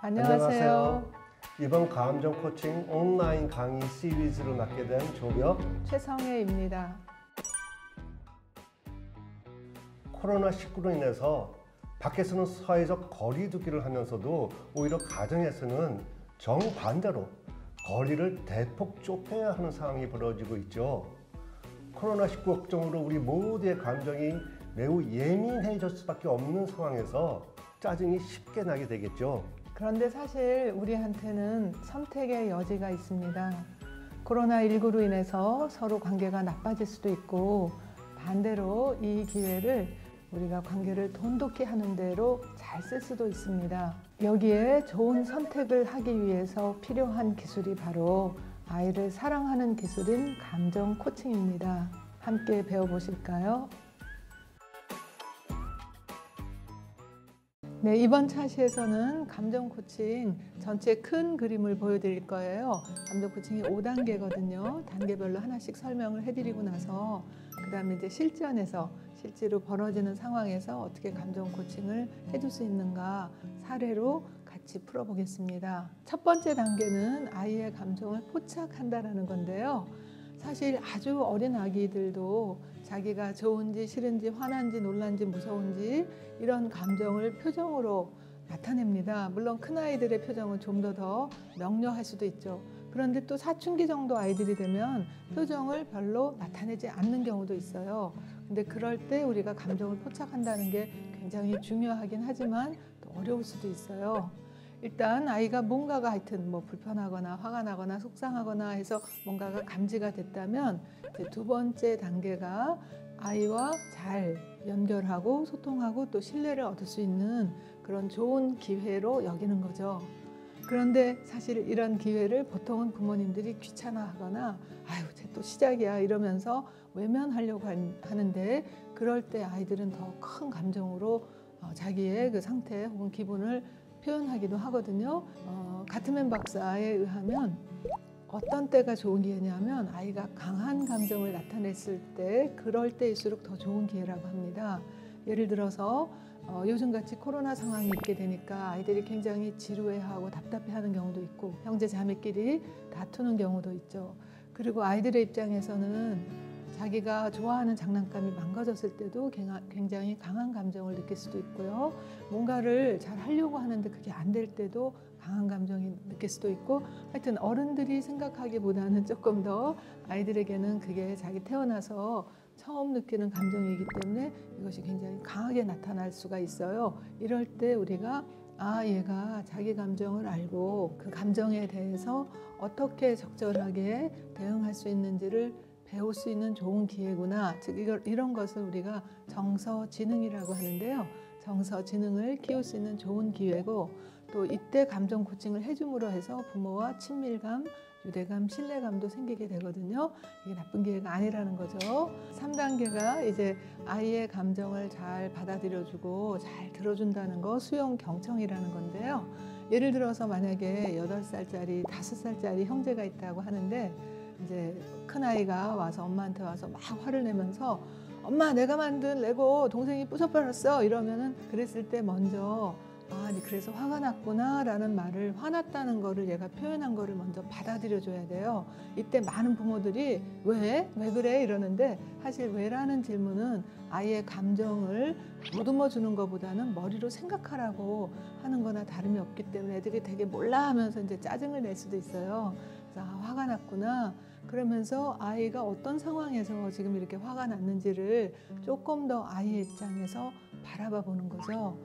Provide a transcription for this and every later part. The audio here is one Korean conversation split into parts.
안녕하세요. 이번 감정 코칭 온라인 강의 시리즈를 맡게 된 조벽 최성혜입니다. 코로나19로 인해서 밖에서는 사회적 거리 두기를 하면서도 오히려 가정에서는 정반대로 거리를 대폭 좁혀야 하는 상황이 벌어지고 있죠. 코로나19 걱정으로 우리 모두의 감정이 매우 예민해질 수밖에 없는 상황에서 짜증이 쉽게 나게 되겠죠. 그런데 사실 우리한테는 선택의 여지가 있습니다. 코로나19로 인해서 서로 관계가 나빠질 수도 있고, 반대로 이 기회를 우리가 관계를 돈독히 하는 대로 잘 쓸 수도 있습니다. 여기에 좋은 선택을 하기 위해서 필요한 기술이 바로 아이를 사랑하는 기술인 감정 코칭입니다. 함께 배워보실까요? 네, 이번 차시에서는 감정 코칭 전체 큰 그림을 보여드릴 거예요. 감정 코칭이 5단계거든요. 단계별로 하나씩 설명을 해드리고 나서 그 다음에 이제 실제로 벌어지는 상황에서 어떻게 감정 코칭을 해줄 수 있는가 사례로 같이 풀어보겠습니다. 첫 번째 단계는 아이의 감정을 포착한다라는 건데요. 사실 아주 어린 아기들도 자기가 좋은지 싫은지 화난지 놀란지 무서운지 이런 감정을 표정으로 나타냅니다. 물론 큰 아이들의 표정은 좀 더 명료할 수도 있죠. 그런데 또 사춘기 정도 아이들이 되면 표정을 별로 나타내지 않는 경우도 있어요. 근데 그럴 때 우리가 감정을 포착한다는 게 굉장히 중요하긴 하지만 또 어려울 수도 있어요. 일단 아이가 뭔가가 하여튼 불편하거나 화가 나거나 속상하거나 해서 뭔가가 감지가 됐다면 이제 두 번째 단계가 아이와 잘 연결하고 소통하고 또 신뢰를 얻을 수 있는 그런 좋은 기회로 여기는 거죠. 그런데 사실 이런 기회를 보통은 부모님들이 귀찮아하거나 아유, 쟤 또 시작이야 이러면서 외면하려고 하는데, 그럴 때 아이들은 더 큰 감정으로 자기의 그 상태 혹은 기분을 표현하기도 하거든요. 가트맨 박사에 의하면 어떤 때가 좋은 기회냐면 아이가 강한 감정을 나타냈을 때, 그럴 때일수록 더 좋은 기회라고 합니다. 예를 들어서 요즘같이 코로나 상황이 있게 되니까 아이들이 굉장히 지루해하고 답답해하는 경우도 있고 형제 자매끼리 다투는 경우도 있죠. 그리고 아이들의 입장에서는 자기가 좋아하는 장난감이 망가졌을 때도 굉장히 강한 감정을 느낄 수도 있고요. 뭔가를 잘 하려고 하는데 그게 안 될 때도 강한 감정이 느낄 수도 있고, 하여튼 어른들이 생각하기보다는 조금 더 아이들에게는 그게 자기 태어나서 처음 느끼는 감정이기 때문에 이것이 굉장히 강하게 나타날 수가 있어요. 이럴 때 우리가 얘가 자기 감정을 알고 그 감정에 대해서 어떻게 적절하게 대응할 수 있는지를 배울 수 있는 좋은 기회구나. 즉 이런 것을 우리가 정서지능이라고 하는데요. 정서지능을 키울 수 있는 좋은 기회고, 또 이때 감정 코칭을 해줌으로 해서 부모와 친밀감, 유대감, 신뢰감도 생기게 되거든요. 이게 나쁜 기회가 아니라는 거죠. 3단계가 이제 아이의 감정을 잘 받아들여주고 잘 들어준다는 거, 수용 경청이라는 건데요. 예를 들어서 만약에 8살짜리, 5살짜리 형제가 있다고 하는데, 이제 큰아이가 와서 엄마한테 와서 막 화를 내면서 엄마, 내가 만든 레고 동생이 부숴버렸어 이러면은, 그랬을 때 먼저 그래서 화가 났구나 라는 말을, 화났다는 거를 얘가 표현한 거를 먼저 받아들여 줘야 돼요. 이때 많은 부모들이 왜 그래 이러는데, 사실 왜라는 질문은 아이의 감정을 보듬어 주는 것보다는 머리로 생각하라고 하는 거나 다름이 없기 때문에 애들이 되게 몰라 하면서 이제 짜증을 낼 수도 있어요. 그래서 화가 났구나 그러면서 아이가 어떤 상황에서 지금 이렇게 화가 났는지를 조금 더 아이의 입장에서 바라봐 보는 거죠.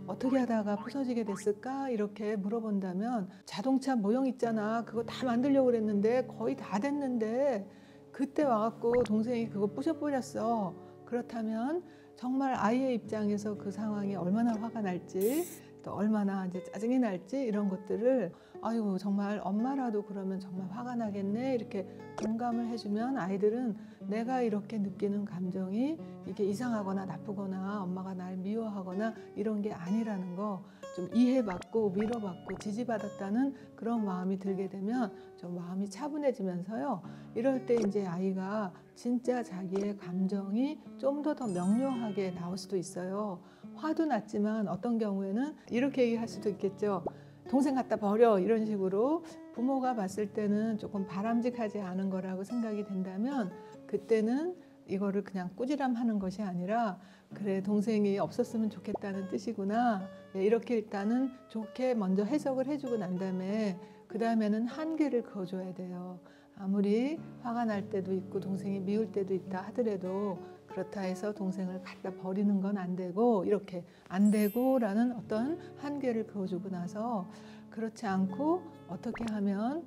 어떻게 하다가 부서지게 됐을까? 이렇게 물어본다면, 자동차 모형 있잖아. 그거 다 만들려고 그랬는데 거의 다 됐는데 그때 와갖고 동생이 그거 부셔버렸어. 그렇다면 정말 아이의 입장에서 그 상황이 얼마나 화가 날지, 또 얼마나 이제 짜증이 날지, 이런 것들을 아이고 정말 엄마라도 그러면 정말 화가 나겠네 이렇게 공감을 해주면, 아이들은 내가 이렇게 느끼는 감정이 이게 이상하거나 나쁘거나 엄마가 날 미워하거나 이런 게 아니라는 거 좀 이해받고 위로받고 지지받았다는 그런 마음이 들게 되면 좀 마음이 차분해지면서요. 이럴 때 이제 아이가 진짜 자기의 감정이 좀 더 명료하게 나올 수도 있어요. 화도 났지만 어떤 경우에는 이렇게 얘기할 수도 있겠죠. 동생 갖다 버려 이런 식으로 부모가 봤을 때는 조금 바람직하지 않은 거라고 생각이 된다면 그때는 이거를 그냥 꾸지람하는 것이 아니라 그래 동생이 없었으면 좋겠다는 뜻이구나 이렇게 일단은 좋게 먼저 해석을 해주고 난 다음에 그 다음에는 한계를 그어줘야 돼요. 아무리 화가 날 때도 있고 동생이 미울 때도 있다 하더라도 그렇다 해서 동생을 갖다 버리는 건 안 되고 이렇게 안 되고라는 어떤 한계를 그어주고 나서 그렇지 않고 어떻게 하면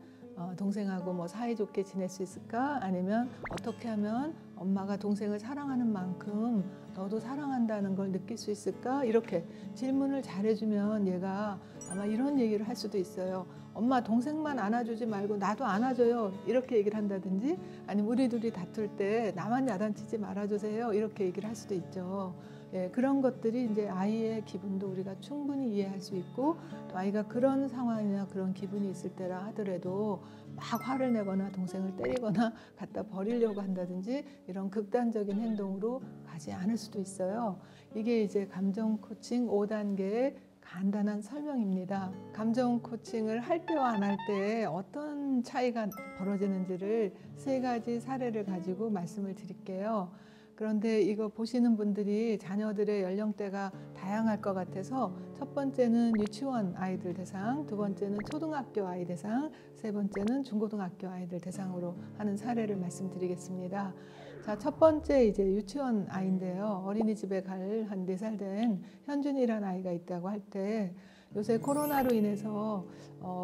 동생하고 뭐 사이좋게 지낼 수 있을까? 아니면 어떻게 하면 엄마가 동생을 사랑하는 만큼 너도 사랑한다는 걸 느낄 수 있을까? 이렇게 질문을 잘해주면 얘가 아마 이런 얘기를 할 수도 있어요. 엄마 동생만 안아주지 말고 나도 안아줘요. 이렇게 얘기를 한다든지 아니면 우리 둘이 다툴 때 나만 야단치지 말아주세요. 이렇게 얘기를 할 수도 있죠. 예, 그런 것들이 이제 아이의 기분도 우리가 충분히 이해할 수 있고 또 아이가 그런 상황이나 그런 기분이 있을 때라 하더라도 막 화를 내거나 동생을 때리거나 갖다 버리려고 한다든지 이런 극단적인 행동으로 가지 않을 수도 있어요. 이게 이제 감정 코칭 5단계의 간단한 설명입니다. 감정 코칭을 할 때와 안 할 때에 어떤 차이가 벌어지는지를 3가지 사례를 가지고 말씀을 드릴게요. 그런데 이거 보시는 분들이 자녀들의 연령대가 다양할 것 같아서 첫 번째는 유치원 아이들 대상, 두 번째는 초등학교 아이 대상, 세 번째는 중고등학교 아이들 대상으로 하는 사례를 말씀드리겠습니다. 자, 첫 번째 이제 유치원 아이인데요. 어린이집에 갈 한 4살 된 현준이라는 아이가 있다고 할 때 요새 코로나로 인해서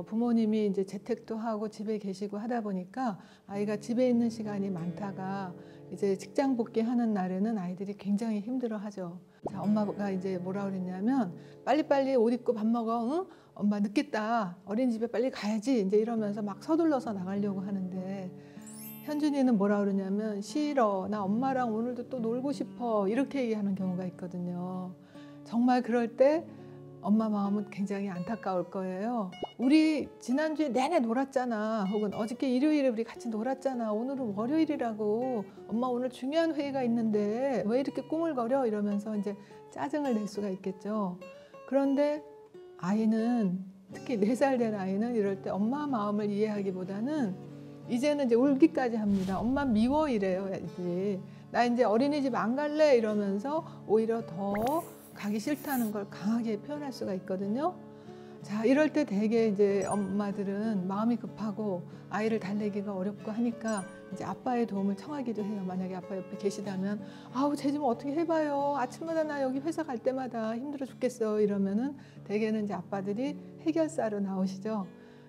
부모님이 이제 재택도 하고 집에 계시고 하다 보니까 아이가 집에 있는 시간이 많다가 이제 직장 복귀하는 날에는 아이들이 굉장히 힘들어하죠. 자, 엄마가 이제 뭐라 그랬냐면 빨리빨리 옷 입고 밥 먹어. 응? 엄마 늦겠다. 어린이집에 빨리 가야지. 이제 이러면서 막 서둘러서 나가려고 하는데 현준이는 뭐라 그러냐면 싫어. 나 엄마랑 오늘도 또 놀고 싶어. 이렇게 얘기하는 경우가 있거든요. 정말 그럴 때 엄마 마음은 굉장히 안타까울 거예요. 우리 지난주에 내내 놀았잖아. 혹은 어저께 일요일에 우리 같이 놀았잖아. 오늘은 월요일이라고. 엄마 오늘 중요한 회의가 있는데 왜 이렇게 꾸물거려? 이러면서 이제 짜증을 낼 수가 있겠죠. 그런데 아이는 특히 4살 된 아이는 이럴 때 엄마 마음을 이해하기보다는 이제는 이제 울기까지 합니다. 엄마 미워 이래요, 애들이. 나 이제 어린이집 안 갈래 이러면서 오히려 더 가기 싫다는 걸 강하게 표현할 수가 있거든요. 자, 이럴 때 되게 이제 엄마들은 마음이 급하고 아이를 달래기가 어렵고 하니까 이제 아빠의 도움을 청하기도 해요. 만약에 아빠 옆에 계시다면 아우 쟤 좀 어떻게 해봐요. 아침마다 나 여기 회사 갈 때마다 힘들어 죽겠어. 이러면은 대개는 이제 아빠들이 해결사로 나오시죠.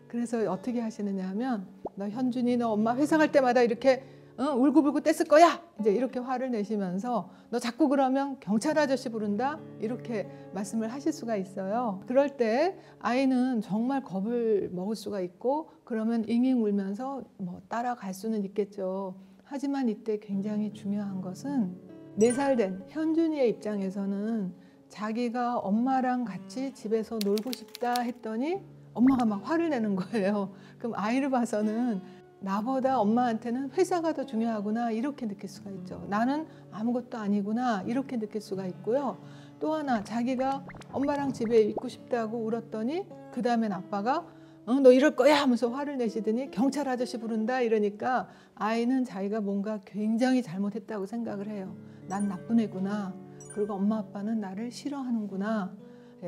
그래서 어떻게 하시느냐 하면 너 현준이 너 엄마 회사 갈 때마다 이렇게 울고불고 뗐을 거야. 이제 이렇게 화를 내시면서 너 자꾸 그러면 경찰 아저씨 부른다. 이렇게 말씀을 하실 수가 있어요. 그럴 때 아이는 정말 겁을 먹을 수가 있고 그러면 잉잉 울면서 뭐 따라갈 수는 있겠죠. 하지만 이때 굉장히 중요한 것은 4살 된 현준이의 입장에서는 자기가 엄마랑 같이 집에서 놀고 싶다 했더니 엄마가 막 화를 내는 거예요. 그럼 아이를 봐서는 나보다 엄마한테는 회사가 더 중요하구나 이렇게 느낄 수가 있죠. 나는 아무것도 아니구나 이렇게 느낄 수가 있고요. 또 하나 자기가 엄마랑 집에 있고 싶다고 울었더니 그 다음엔 아빠가 너 이럴 거야 하면서 화를 내시더니 경찰 아저씨 부른다 이러니까 아이는 자기가 뭔가 굉장히 잘못했다고 생각을 해요. 난 나쁜 애구나. 그리고 엄마 아빠는 나를 싫어하는구나.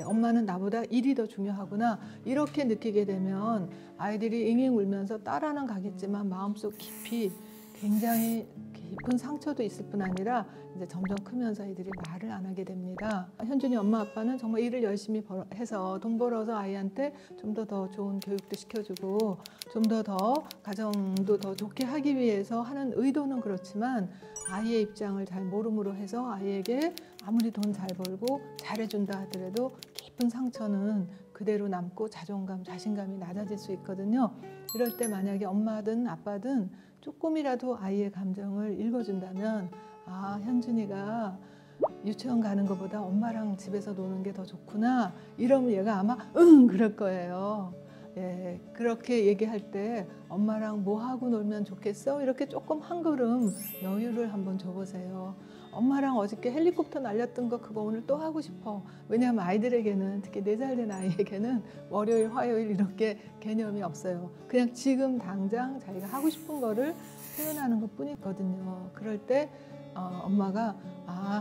엄마는 나보다 일이 더 중요하구나 이렇게 느끼게 되면 아이들이 잉잉 울면서 따라는 가겠지만 마음속 깊이 굉장히 깊은 상처도 있을 뿐 아니라 이제 점점 크면서 아이들이 말을 안 하게 됩니다. 현준이 엄마 아빠는 정말 일을 열심히 해서 돈 벌어서 아이한테 좀 더 좋은 교육도 시켜주고 좀 더 가정도 더 좋게 하기 위해서 하는 의도는 그렇지만 아이의 입장을 잘 모름으로 해서 아이에게 아무리 돈 잘 벌고 잘해준다 하더라도 깊은 상처는 그대로 남고 자존감, 자신감이 낮아질 수 있거든요. 이럴 때 만약에 엄마든 아빠든 조금이라도 아이의 감정을 읽어준다면 아, 현준이가 유치원 가는 것보다 엄마랑 집에서 노는 게 더 좋구나 이러면 얘가 아마 그럴 거예요. 예, 그렇게 얘기할 때 엄마랑 뭐 하고 놀면 좋겠어? 이렇게 조금 한 걸음 여유를 한번 줘보세요. 엄마랑 어저께 헬리콥터 날렸던 거 그거 오늘 또 하고 싶어. 왜냐하면 아이들에게는, 특히 4살 된 아이에게는 월요일, 화요일 이렇게 개념이 없어요. 그냥 지금 당장 자기가 하고 싶은 거를 표현하는 것 뿐이거든요. 그럴 때 엄마가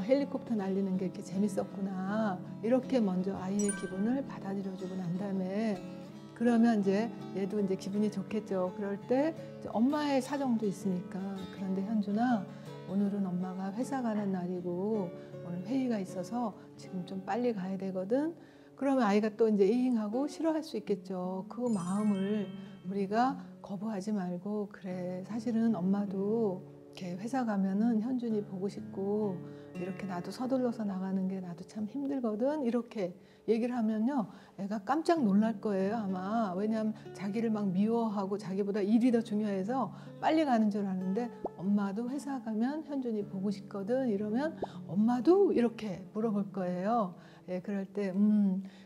헬리콥터 날리는 게 이렇게 재밌었구나, 이렇게 먼저 아이의 기분을 받아들여주고 난 다음에, 그러면 이제 얘도 이제 기분이 좋겠죠. 그럴 때 이제 엄마의 사정도 있으니까, 그런데 현준아, 오늘은 엄마가 회사 가는 날이고 오늘 회의가 있어서 지금 좀 빨리 가야 되거든. 그러면 아이가 또 이제 이행하고 싫어할 수 있겠죠. 그 마음을 우리가 거부하지 말고, 그래, 사실은 엄마도 이렇게 회사 가면은 현준이 보고 싶고, 이렇게 나도 서둘러서 나가는 게 나도 참 힘들거든, 이렇게 얘기를 하면요, 애가 깜짝 놀랄 거예요, 아마. 왜냐하면 자기를 막 미워하고 자기보다 일이 더 중요해서 빨리 가는 줄 아는데, 엄마도 회사 가면 현준이 보고 싶거든 이러면 엄마도 이렇게 물어볼 거예요. 예, 그럴 때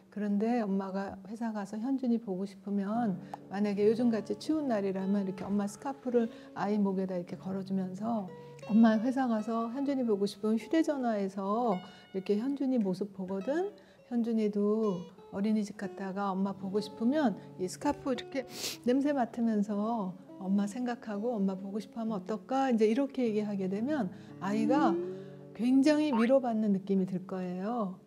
그런데 엄마가 회사 가서 현준이 보고 싶으면, 만약에 요즘같이 추운 날이라면 이렇게 엄마 스카프를 아이 목에다 이렇게 걸어주면서, 엄마 회사 가서 현준이 보고 싶으면 휴대전화에서 이렇게 현준이 모습 보거든. 현준이도 어린이집 갔다가 엄마 보고 싶으면 이 스카프 이렇게 냄새 맡으면서 엄마 생각하고 엄마 보고 싶어 하면 어떨까? 이제 이렇게 얘기하게 되면 아이가 굉장히 위로받는 느낌이 들 거예요.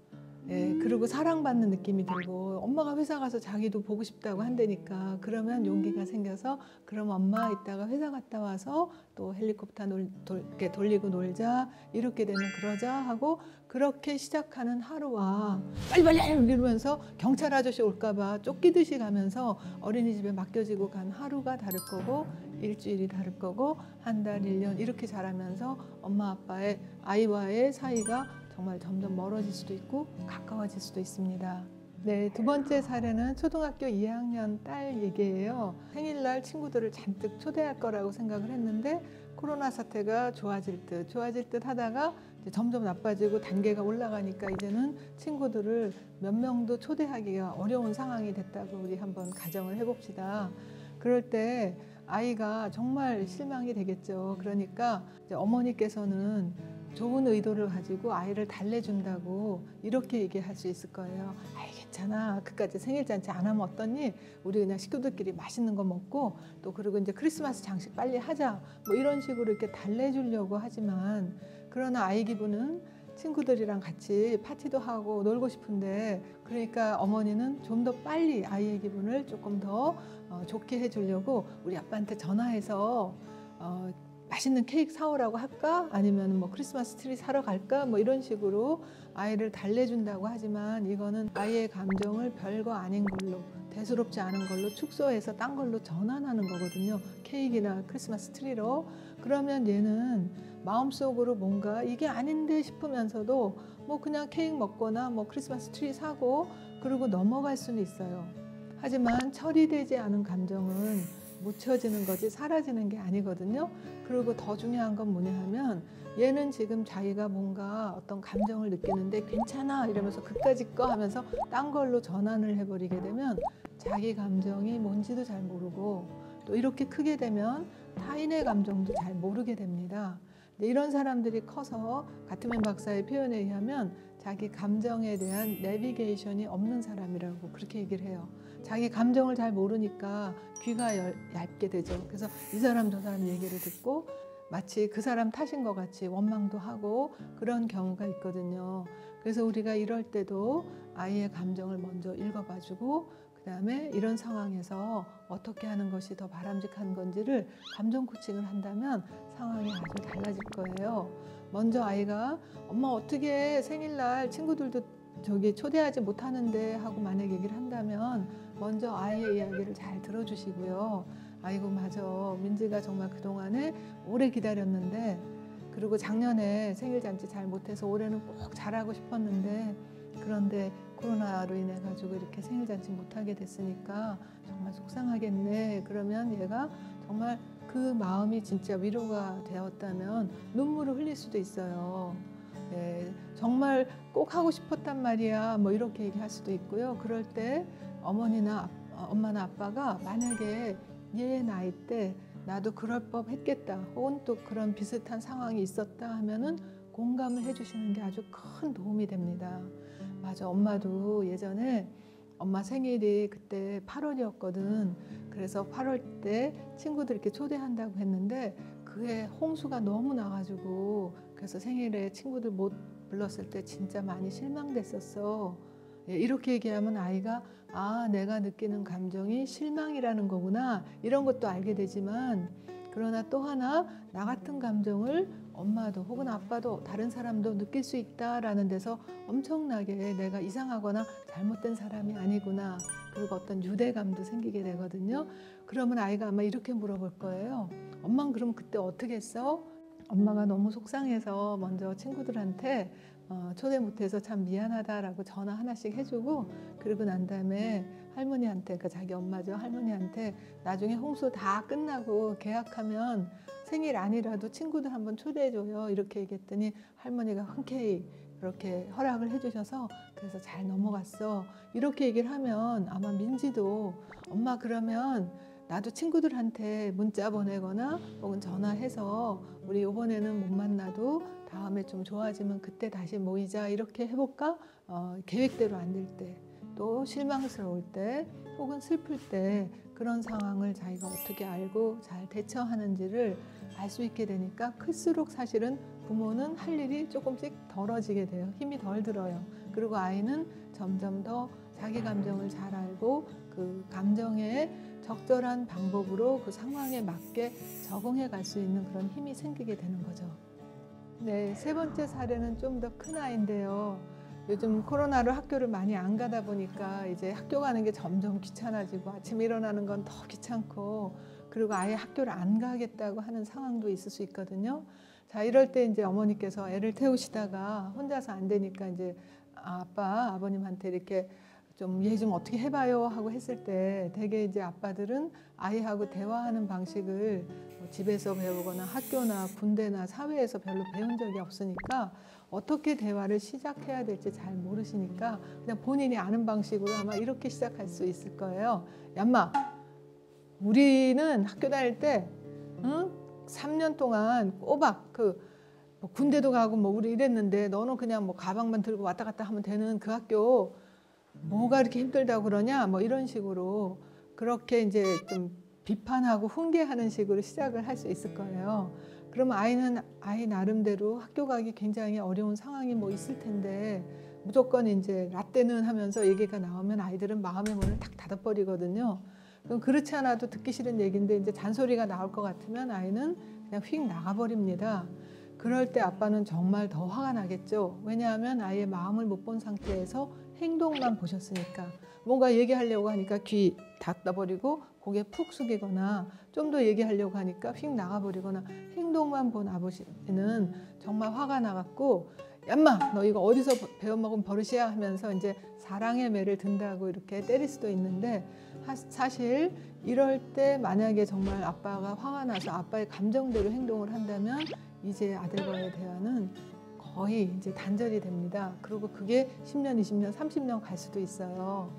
예, 그리고 사랑받는 느낌이 들고, 엄마가 회사 가서 자기도 보고 싶다고 한다니까, 그러면 용기가 생겨서, 그럼 엄마 이따가 회사 갔다 와서 또 헬리콥터 이렇게 돌리고 놀자, 이렇게 되면 그러자 하고, 그렇게 시작하는 하루와, 빨리빨리 이러면서 경찰 아저씨 올까봐 쫓기듯이 가면서 어린이집에 맡겨지고 간 하루가 다를 거고, 일주일이 다를 거고, 한 달, 1년 이렇게 자라면서 엄마 아빠의, 아이와의 사이가 정말 점점 멀어질 수도 있고 가까워질 수도 있습니다. 네, 2번째 사례는 초등학교 2학년 딸 얘기예요. 생일날 친구들을 잔뜩 초대할 거라고 생각을 했는데, 코로나 사태가 좋아질 듯 하다가 이제 점점 나빠지고 단계가 올라가니까 이제는 친구들을 몇 명도 초대하기가 어려운 상황이 됐다고 우리 한번 가정을 해봅시다. 그럴 때 아이가 정말 실망이 되겠죠. 그러니까 이제 어머니께서는 좋은 의도를 가지고 아이를 달래준다고 이렇게 얘기할 수 있을 거예요. 아이, 괜찮아, 그까지 생일잔치 안 하면 어떠니? 우리 그냥 식구들끼리 맛있는 거 먹고, 또 그리고 이제 크리스마스 장식 빨리 하자, 뭐 이런 식으로 이렇게 달래주려고 하지만, 그러나 아이 기분은 친구들이랑 같이 파티도 하고 놀고 싶은데, 그러니까 어머니는 좀 더 빨리 아이의 기분을 조금 더 좋게 해주려고 우리 아빠한테 전화해서 맛있는 케이크 사오라고 할까? 아니면 뭐 크리스마스 트리 사러 갈까? 뭐 이런 식으로 아이를 달래준다고 하지만, 이거는 아이의 감정을 별거 아닌 걸로, 대수롭지 않은 걸로 축소해서 딴 걸로 전환하는 거거든요. 케이크나 크리스마스 트리로. 그러면 얘는 마음속으로 뭔가 이게 아닌데 싶으면서도 뭐 그냥 케이크 먹거나 뭐 크리스마스 트리 사고 그러고 넘어갈 수는 있어요. 하지만 처리되지 않은 감정은 묻혀지는 거지 사라지는 게 아니거든요. 그리고 더 중요한 건 뭐냐 하면, 얘는 지금 자기가 뭔가 어떤 감정을 느끼는데 괜찮아 이러면서 그까짓 거 하면서 딴 걸로 전환을 해버리게 되면 자기 감정이 뭔지도 잘 모르고, 또 이렇게 크게 되면 타인의 감정도 잘 모르게 됩니다. 이런 사람들이 커서 가트맨 박사의 표현에 의하면 자기 감정에 대한 내비게이션이 없는 사람이라고 그렇게 얘기를 해요. 자기 감정을 잘 모르니까 귀가 얇게 되죠. 그래서 이 사람 저 사람 얘기를 듣고 마치 그 사람 탓인 것 같이 원망도 하고 그런 경우가 있거든요. 그래서 우리가 이럴 때도 아이의 감정을 먼저 읽어봐주고, 그 다음에 이런 상황에서 어떻게 하는 것이 더 바람직한 건지를 감정 코칭을 한다면 상황이 아주 달라질 거예요. 먼저 아이가 엄마 어떻게 생일날 친구들도 저기 초대하지 못하는데 하고 만약 얘기를 한다면, 먼저 아이의 이야기를 잘 들어주시고요. 아이고 맞아, 민지가 정말 그동안에 오래 기다렸는데, 그리고 작년에 생일잔치 잘 못해서 올해는 꼭 잘하고 싶었는데, 그런데 코로나로 인해 가지고 이렇게 생일잔치 못하게 됐으니까 정말 속상하겠네. 그러면 얘가 정말 그 마음이 진짜 위로가 되었다면 눈물을 흘릴 수도 있어요. 네, 정말 꼭 하고 싶었단 말이야, 뭐 이렇게 얘기할 수도 있고요. 그럴 때 어머니나 엄마나 아빠가 만약에 얘 나이 때 나도 그럴 법 했겠다, 혹은 또 그런 비슷한 상황이 있었다 하면은 공감을 해주시는 게 아주 큰 도움이 됩니다. 맞아, 엄마도 예전에 엄마 생일이 그때 8월이었거든. 그래서 8월 때 친구들 이렇게 초대한다고 했는데 그해 홍수가 너무 나가지고 그래서 생일에 친구들 못 불렀을 때 진짜 많이 실망됐었어. 예, 이렇게 얘기하면 아이가 아, 내가 느끼는 감정이 실망이라는 거구나 이런 것도 알게 되지만 그러나 또 하나 나 같은 감정을 엄마도 혹은 아빠도 다른 사람도 느낄 수 있다라는 데서 엄청나게 내가 이상하거나 잘못된 사람이 아니구나 그리고 어떤 유대감도 생기게 되거든요. 그러면 아이가 아마 이렇게 물어볼 거예요. 엄마는 그럼 그때 어떻게 했어? 엄마가 너무 속상해서 먼저 친구들한테 초대 못해서 참 미안하다라고 전화 하나씩 해주고 그러고 난 다음에 할머니한테 그러니까 자기 엄마죠 할머니한테 나중에 홍수 다 끝나고 계약하면 생일 아니라도 친구들 한번 초대해줘요 이렇게 얘기했더니 할머니가 흔쾌히 그렇게 허락을 해주셔서 그래서 잘 넘어갔어 이렇게 얘기를 하면 아마 민지도 엄마 그러면 나도 친구들한테 문자 보내거나 혹은 전화해서 우리 이번에는 못 만나도 다음에 좀 좋아지면 그때 다시 모이자 이렇게 해볼까? 계획대로 안 될 때, 또 실망스러울 때 혹은 슬플 때 그런 상황을 자기가 어떻게 알고 잘 대처하는지를 알 수 있게 되니까 클수록 사실은 부모는 할 일이 조금씩 덜어지게 돼요. 힘이 덜 들어요. 그리고 아이는 점점 더 자기 감정을 잘 알고 그 감정에 적절한 방법으로 그 상황에 맞게 적응해 갈 수 있는 그런 힘이 생기게 되는 거죠. 네, 세 번째 사례는 좀 더 큰 아이인데요. 요즘 코로나로 학교를 많이 안 가다 보니까 이제 학교 가는 게 점점 귀찮아지고 아침에 일어나는 건 더 귀찮고 그리고 아예 학교를 안 가겠다고 하는 상황도 있을 수 있거든요. 자, 이럴 때 이제 어머니께서 애를 태우시다가 혼자서 안 되니까 이제 아버님한테 이렇게 좀 얘 좀 어떻게 해봐요 하고 했을 때 대개 이제 아빠들은 아이하고 대화하는 방식을 뭐 집에서 배우거나 학교나 군대나 사회에서 별로 배운 적이 없으니까 어떻게 대화를 시작해야 될지 잘 모르시니까 그냥 본인이 아는 방식으로 아마 이렇게 시작할 수 있을 거예요. 얌마, 우리는 학교 다닐 때 3년 동안 꼬박 뭐 군대도 가고 뭐 우리 이랬는데 너는 그냥 뭐 가방만 들고 왔다 갔다 하면 되는 그 학교 뭐가 이렇게 힘들다고 그러냐 뭐 이런 식으로 그렇게 이제 좀 비판하고 훈계하는 식으로 시작을 할 수 있을 거예요. 그러면 아이는 아이 나름대로 학교 가기 굉장히 어려운 상황이 뭐 있을 텐데 무조건 이제 라떼는 하면서 얘기가 나오면 아이들은 마음의 문을 탁 닫아버리거든요. 그럼 그렇지 않아도 듣기 싫은 얘기인데 이제 잔소리가 나올 것 같으면 아이는 그냥 휙 나가버립니다. 그럴 때 아빠는 정말 더 화가 나겠죠. 왜냐하면 아이의 마음을 못 본 상태에서 행동만 보셨으니까 뭔가 얘기하려고 하니까 귀 닫아버리고 고개 푹 숙이거나 좀 더 얘기하려고 하니까 휙 나가버리거나 행동만 본 아버지는 정말 화가 나갖고 얌마 너 이거 어디서 배워먹은 버릇이야 하면서 이제 사랑의 매를 든다고 이렇게 때릴 수도 있는데 사실 이럴 때 만약에 정말 아빠가 화가 나서 아빠의 감정대로 행동을 한다면 이제 아들과의 대화는 거의 이제 단절이 됩니다. 그리고 그게 10년, 20년, 30년 갈 수도 있어요.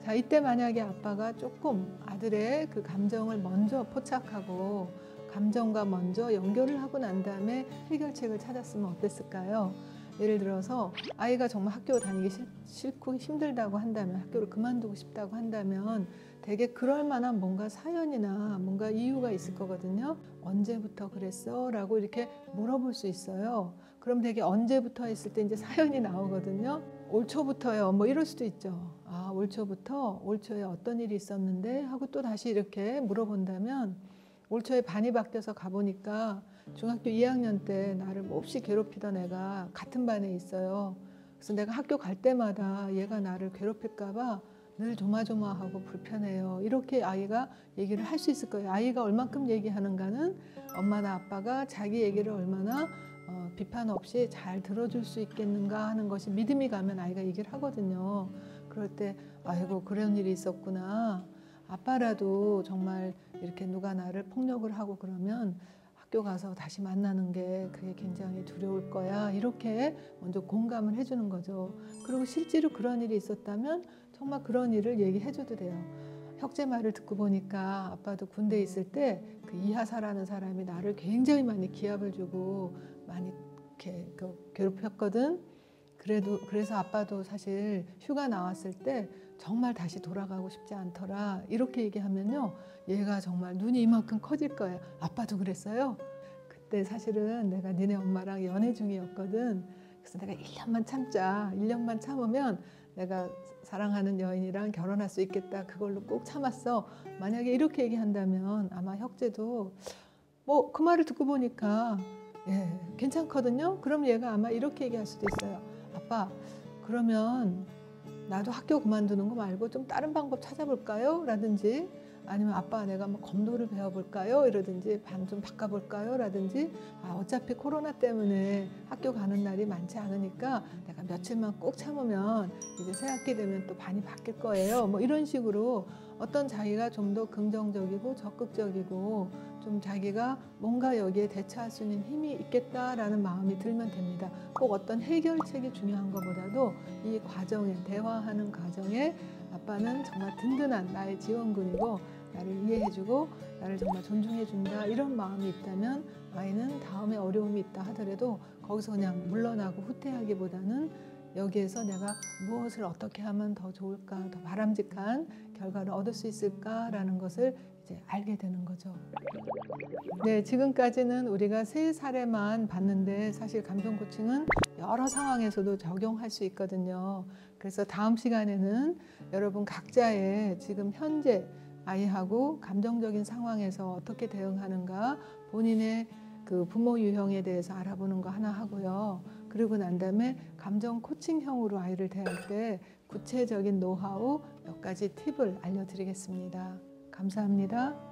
자, 이때 만약에 아빠가 조금 아들의 그 감정을 먼저 포착하고 감정과 먼저 연결을 하고 난 다음에 해결책을 찾았으면 어땠을까요? 예를 들어서 아이가 정말 학교 다니기 싫고 힘들다고 한다면 학교를 그만두고 싶다고 한다면 되게 그럴 만한 뭔가 사연이나 뭔가 이유가 있을 거거든요. 언제부터 그랬어? 라고 이렇게 물어볼 수 있어요. 그럼 되게 언제부터 했을 때 이제 사연이 나오거든요. 올 초부터요. 뭐 이럴 수도 있죠. 아, 올 초부터 올 초에 어떤 일이 있었는데 하고 또 다시 이렇게 물어본다면 올 초에 반이 바뀌어서 가보니까 중학교 2학년 때 나를 몹시 괴롭히던 애가 같은 반에 있어요. 그래서 내가 학교 갈 때마다 얘가 나를 괴롭힐까 봐 늘 조마조마하고 불편해요. 이렇게 아이가 얘기를 할 수 있을 거예요. 아이가 얼만큼 얘기하는가는 엄마나 아빠가 자기 얘기를 얼마나 비판 없이 잘 들어줄 수 있겠는가 하는 것이 믿음이 가면 아이가 얘기를 하거든요. 그럴 때 아이고 그런 일이 있었구나. 아빠라도 정말 이렇게 누가 나를 폭력을 하고 그러면 학교 가서 다시 만나는 게 그게 굉장히 두려울 거야. 이렇게 먼저 공감을 해주는 거죠. 그리고 실제로 그런 일이 있었다면 정말 그런 일을 얘기해 줘도 돼요. 혁재 말을 듣고 보니까 아빠도 군대에 있을 때 그 이하사라는 사람이 나를 굉장히 많이 기합을 주고 많이 이렇게 괴롭혔거든. 그래서 아빠도 사실 휴가 나왔을 때 정말 다시 돌아가고 싶지 않더라. 이렇게 얘기하면요, 얘가 정말 눈이 이만큼 커질 거예요. 아빠도 그랬어요. 그때 사실은 내가 니네 엄마랑 연애 중이었거든. 그래서 내가 1년만 참자. 1년만 참으면 내가 사랑하는 여인이랑 결혼할 수 있겠다. 그걸로 꼭 참았어. 만약에 이렇게 얘기한다면 아마 혁재도 뭐 그 말을 듣고 보니까 괜찮거든요. 그럼 얘가 아마 이렇게 얘기할 수도 있어요. 아빠, 그러면 나도 학교 그만두는 거 말고 좀 다른 방법 찾아볼까요? 라든지, 아니면 아빠 내가 뭐 검도를 배워볼까요? 이러든지 반 좀 바꿔볼까요? 라든지, 어차피 코로나 때문에 학교 가는 날이 많지 않으니까 내가 며칠만 꼭 참으면 이제 새 학기 되면 또 반이 바뀔 거예요. 뭐 이런 식으로 어떤 자기가 좀 더 긍정적이고 적극적이고 좀 자기가 뭔가 여기에 대처할 수 있는 힘이 있겠다라는 마음이 들면 됩니다. 꼭 어떤 해결책이 중요한 것보다도 이 과정에, 대화하는 과정에 아빠는 정말 든든한 나의 지원군이고 나를 이해해주고 나를 정말 존중해준다, 이런 마음이 있다면 아이는 다음에 어려움이 있다 하더라도 거기서 그냥 물러나고 후퇴하기보다는 여기에서 내가 무엇을 어떻게 하면 더 좋을까, 더 바람직한 결과를 얻을 수 있을까라는 것을 이제 알게 되는 거죠. 네, 지금까지는 우리가 3사례만 봤는데 사실 감정 코칭은 여러 상황에서도 적용할 수 있거든요. 그래서 다음 시간에는 여러분 각자의 지금 현재 아이하고 감정적인 상황에서 어떻게 대응하는가, 본인의 그 부모 유형에 대해서 알아보는 거 하나 하고요. 그리고 난 다음에 감정 코칭형으로 아이를 대할 때 구체적인 노하우 몇 가지 팁을 알려드리겠습니다. 감사합니다.